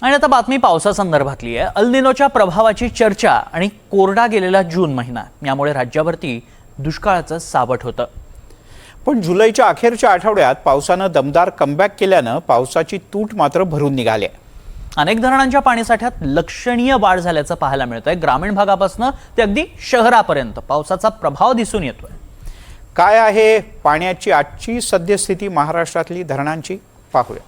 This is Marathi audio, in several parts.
आणि आता बातमी पावसासंदर्भातली आहे। अल निनोच्या प्रभावाची चर्चा आणि कोरडा गेलेला जून महिना यामुळे राज्यावरती दुष्काळाचं सावट होतं। पण जुलैच्या अखेरच्या आठवड्यात पावसानं दमदार कमबॅक केल्यानं पावसाची तूट मात्र भरून निघाली आहे। अनेक धरणांच्या पाणीसाठ्यात लक्षणीय वाढ झाल्याचं पाहायला मिळतंय। ग्रामीण भागापासून ते अगदी शहरापर्यंत पावसाचा प्रभाव दिसून येतोय। काय आहे पाण्याची आजची सद्यस्थिती महाराष्ट्रातली धरणांची पाहूया।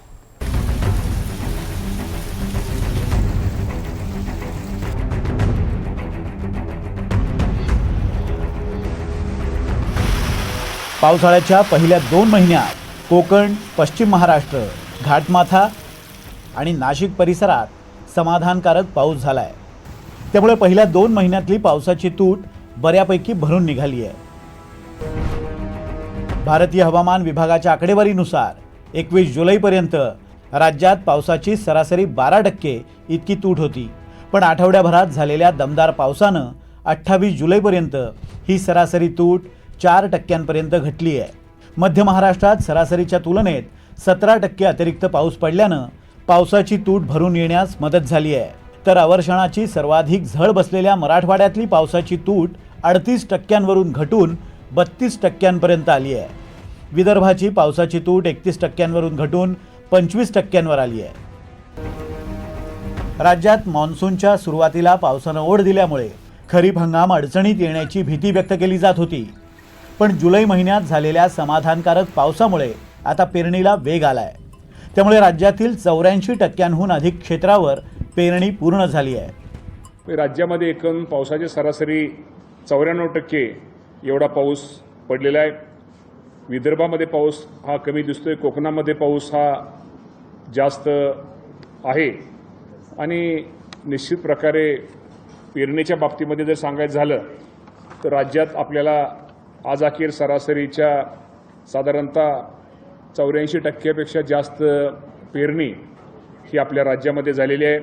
पावसाळ्याच्या पहिल्या 2 महिन्यात कोकण, पश्चिम महाराष्ट्र, घाटमाथा आणि नाशिक परिसरात समाधानकारक पाऊस झालाय। त्यामुळे पहिल्या 2 महिन्यातली पावसाची तूट बऱ्यापैकी भरून निघाली आहे। भारतीय हवामान विभागाच्या आकडेवारीनुसार 21 जुलैपर्यंत राज्यात पावसाची सरासरी 12% इतकी तूट होती। पण आठवड्याभरात झालेल्या दमदार पावसानं 28 जुलैपर्यंत ही सरासरी तूट 4% घटली आहे। मध्य महाराष्ट्रात सरासरीच्या तुलनेत 17% अतिरिक्त पाऊस पडल्यानं पावसाची तूट भरून येण्यास मदत झाली आहे। तर अवर्षणाची सर्वाधिक झळ बसलेल्या मराठवाड्यातली पावसाची तूट 38% घटून 32% आली आहे। विदर्भाची पावसाची तूट 31% घटून 25% आली आहे। राज्यात मान्सूनच्या सुरुवातीला पावसानं ओढ दिल्यामुळे खरीप हंगाम अडचणीत येण्याची भीती व्यक्त केली जात होती। पण जुलै महिन्यात झालेल्या समाधानकारक पावसामुळे आता पेरणीला वेग आलाय। त्यामुळे राज्यातील 84%हून अधिक क्षेत्रावर पेरणी पूर्ण झाली आहे। राज्यामध्ये एकूण पावसाची सरासरी 94% एवढा पाऊस पडलेला आहे। विदर्भामध्ये पाऊस हा कमी दिसतोय, कोकणामध्ये पाऊस हा जास्त आहे आणि निश्चित प्रकारे पेरणीच्या बाबतीमध्ये जर सांगायचं झालं तर राज्यात आपल्याला आज अखेर सरासरीच्या साधारणतः 84%पेक्षा जास्त पेरणी ही आपल्या राज्यामध्ये झालेली आहे।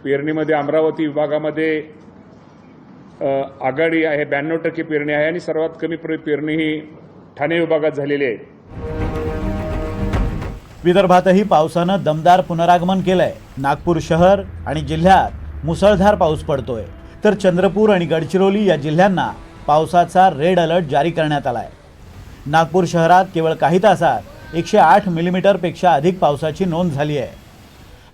पेरणीमध्ये अमरावती विभागामध्ये आघाडी आहे, 92% पेरणी आहे आणि सर्वात कमी पेरणी ही ठाणे विभागात झालेली आहे। विदर्भातही पावसानं दमदार पुनरागमन केलंय। नागपूर शहर आणि जिल्ह्यात मुसळधार पाऊस पडतोय, तर चंद्रपूर आणि गडचिरोली या जिल्ह्यांना पावसाचा रेड अलर्ट जारी करण्यात आलाय। नागपूर शहरात केवळ काही तासात 108 मिलीमीटरपेक्षा अधिक पावसाची नोंद झाली आहे।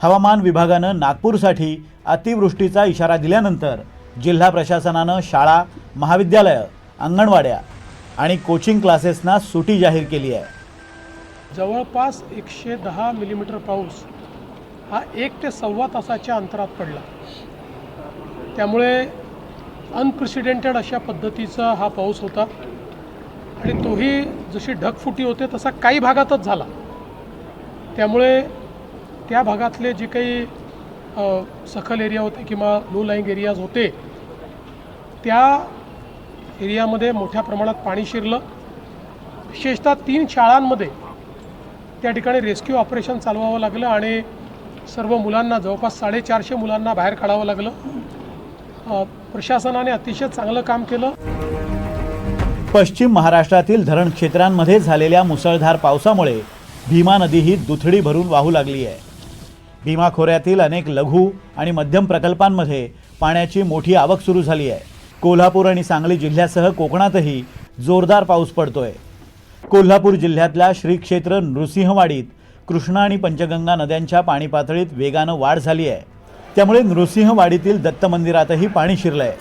हवामान विभागानं नागपूरसाठी अतिवृष्टीचा इशारा दिल्यानंतर जिल्हा प्रशासनानं शाळा, महाविद्यालय, अंगणवाड्या आणि कोचिंग क्लासेसना सुटी जाहीर केली आहे। जवळपास 110 मिलीमीटर पाऊस हा 1 ते सव्वा तासाच्या अंतरात पडला। त्यामुळे अनप्रेसिडेंटेड अशा पद्धतीचा हा पाऊस होता आणि तोही जशी ढगफुटी होते तसा काही भागातच झाला। त्यामुळे त्या भागातले जे काही सखल एरिया होते किंवा लो लाईंग एरियाज होते त्या एरियामध्ये मोठ्या प्रमाणात पाणी शिरलं। विशेषतः 3 शाळांमध्ये त्या ठिकाणी रेस्क्यू ऑपरेशन चालवावं लागलं आणि सर्व मुलांना, जवळपास 450 मुलांना बाहेर काढावं लागलं। प्रशासनाने अतिशय चांगलं काम केलं। पश्चिम महाराष्ट्रातील धरण क्षेत्रांमध्ये झालेल्या मुसळधार पावसामुळे भीमा नदी ही दुथडी भरून वाहू लागली आहे। भीमा खोऱ्यातील अनेक लघु आणि मध्यम प्रकल्पांमध्ये पाण्याची मोठी आवक सुरू झाली आहे। कोल्हापूर आणि सांगली जिल्ह्यासह कोकणातही जोरदार पाऊस पडतोय। कोल्हापूर जिल्ह्यातल्या श्री क्षेत्र नृसिंहवाडीत कृष्णा आणि पंचगंगा नद्यांच्या पाणी पातळीत वेगानं वाढ झाली आहे। त्यामुळे नृसिंहवाडीतील दत्त मंदिरातही पाणी शिरलंय।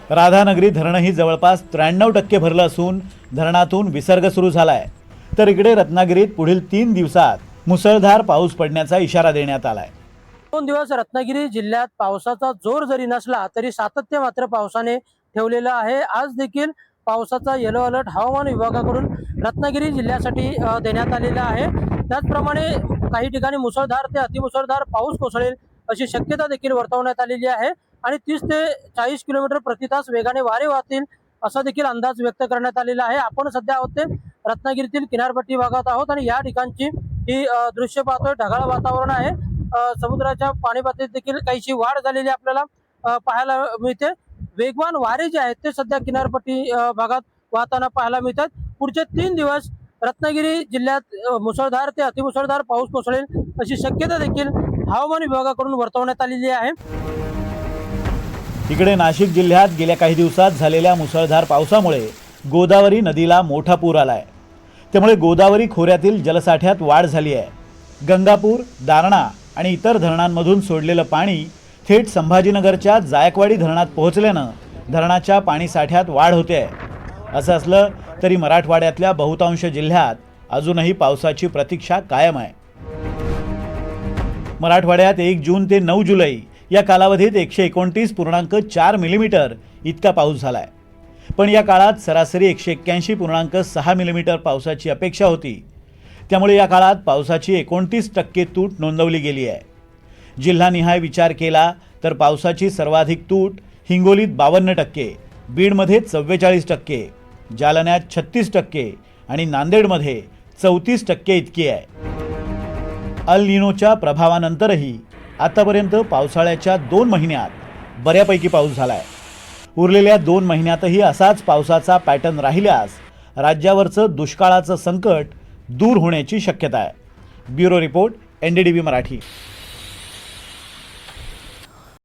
राधानगरी धरणही जवळपास 93% भरलं असून धरणातून विसर्ग सुरू झालाय। तर इकडे रत्नागिरीत पुढील 3 दिवसात मुसळधार पाऊस पडण्याचा इशारा देण्यात आलाय। 2 दिवस रत्नागिरी जिल्ह्यात पावसाचा जोर जरी नसला तरी सातत्य मात्र पावसाने ठेवलेलं आहे। आज देखील पावसाचा येलो अलर्ट हवामान विभागाकडून रत्नागिरी जिल्ह्यासाठी देण्यात आलेला आहे। त्याचप्रमाणे काही ठिकाणी मुसळधार ते अतिमुसळधार पाऊस कोसळेल अशी शक्यता देखील वर्तवण्यात आलेली आहे आणि 30 ते 40 किलोमीटर प्रति तास वेगाने वारे वाहतील असा देखील अंदाज व्यक्त करण्यात आलेला आहे। आपण सध्या आहोत ते रत्नागिरीतील किनारपट्टी भागात आहोत आणि या ठिकाणची ही दृश्य पाहतोय। ढगाळ वातावरण आहे। समुद्राच्या पाणी पातळीत देखील काहीशी वाढ झालेली आपल्याला पाहायला मिळते। वेगवान वारे जे आहेत ते सध्या किनारपट्टी भागात वाहताना पाहायला मिळतात। पुढचे 3 दिवस रत्नागिरी जिल्ह्यात मुसळधार ते अतिमुसळधार पाऊस कोसळेल अशी शक्यता देखील हवामान विभागाकडून वर्तवण्यात आलेली आहे. इकडे नाशिक जिल्ह्यात गेल्या काही दिवसात झालेल्या मुसळधार पावसामुळे गोदावरी नदीला मोठा पूर आलाय. त्यामुळे गोदावरी खोऱ्यातील जलसाठ्यात वाढ झाली आहे. गंगापूर, दारणा आणि इतर धरणांमधून सोडलेलं पाणी थेट संभाजीनगरच्या जायकवाडी धरणात पोहोचल्यानं धरणाच्या पाणीसाठ्यात वाढ होते आहे. असं असलं तरी मराठवाड्यातल्या बहुतांश जिल्ह्यात अजूनही पावसाची प्रतीक्षा कायम आहे. मराठवाड्यात 1 जून ते 9 जुलै या कालावधीत 129.4 मिलीमीटर इतका पाऊस झालाय. पण या काळात सरासरी 181.6 मिलीमीटर पावसाची अपेक्षा होती. त्यामुळे या काळात पावसाची 29% तूट नोंदवली गेली आहे. जिल्हानिहाय विचार केला तर पावसाची सर्वाधिक तूट हिंगोलीत 52%, बीडमध्ये 44%, जालन्यात 36% आणि नांदेडमध्ये 34% इतकी आहे. अल निनोच्या प्रभावानंतरही आतापर्यंत पावसाळ्याच्या 2 महिन्यात बऱ्यापैकी पाऊस झालाय. उरलेल्या 2 महिन्यातही असाच पावसाचा पॅटर्न राहिल्यास राज्यावरचं दुष्काळाचं संकट दूर होण्याची शक्यता आहे. Bureau report, NDTV Marathi.